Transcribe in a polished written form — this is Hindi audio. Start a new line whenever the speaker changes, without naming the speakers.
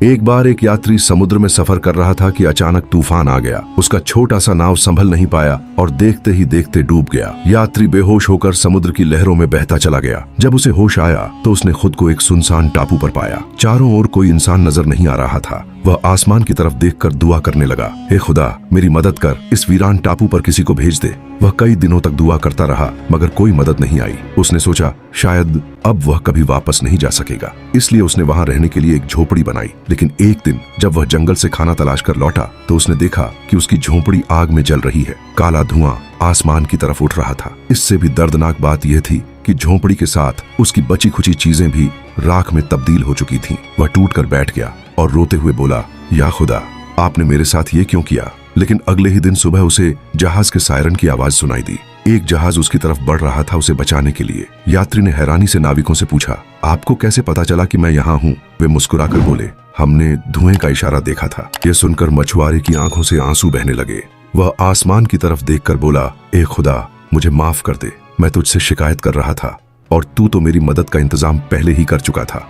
एक बार एक यात्री समुद्र में सफर कर रहा था कि अचानक तूफान आ गया। उसका छोटा सा नाव संभल नहीं पाया और देखते ही देखते डूब गया। यात्री बेहोश होकर समुद्र की लहरों में बहता चला गया। जब उसे होश आया तो उसने खुद को एक सुनसान टापू पर पाया। चारों ओर कोई इंसान नजर नहीं आ रहा था। वह आसमान की तरफ देखकर दुआ करने लगा, हे खुदा, मेरी मदद कर, इस वीरान टापू पर किसी को भेज दे। वह कई दिनों तक दुआ करता रहा मगर कोई मदद नहीं आई। उसने सोचा शायद अब वह कभी वापस नहीं जा सकेगा, इसलिए उसने वहां रहने के लिए एक झोपड़ी बनाई। लेकिन एक दिन जब वह जंगल से खाना तलाश कर लौटा तो उसने देखा कि उसकी झोपड़ी आग में जल रही है। काला धुआं आसमान की तरफ उठ रहा था। इससे भी दर्दनाक बात यह थी कि झोपड़ी के साथ उसकी बची खुची चीजें भी राख में तब्दील हो चुकी थीं। वह टूटकर बैठ गया और रोते हुए बोला, या खुदा, आपने मेरे साथ ये क्यों किया? लेकिन अगले ही दिन सुबह उसे जहाज के सायरन की आवाज सुनाई दी। एक जहाज उसकी तरफ बढ़ रहा था उसे बचाने के लिए। यात्री ने हैरानी से नाविकों से पूछा, आपको कैसे पता चला कि मैं यहाँ हूँ? वे मुस्कुराकर बोले, हमने धुएं का इशारा देखा था। यह सुनकर मछुआरे की आंखों से आंसू बहने लगे। वह आसमान की तरफ देखकर बोला, ए खुदा, मुझे माफ कर दे, मैं तुझसे शिकायत कर रहा था और तू तो मेरी मदद का इंतजाम पहले ही कर चुका था।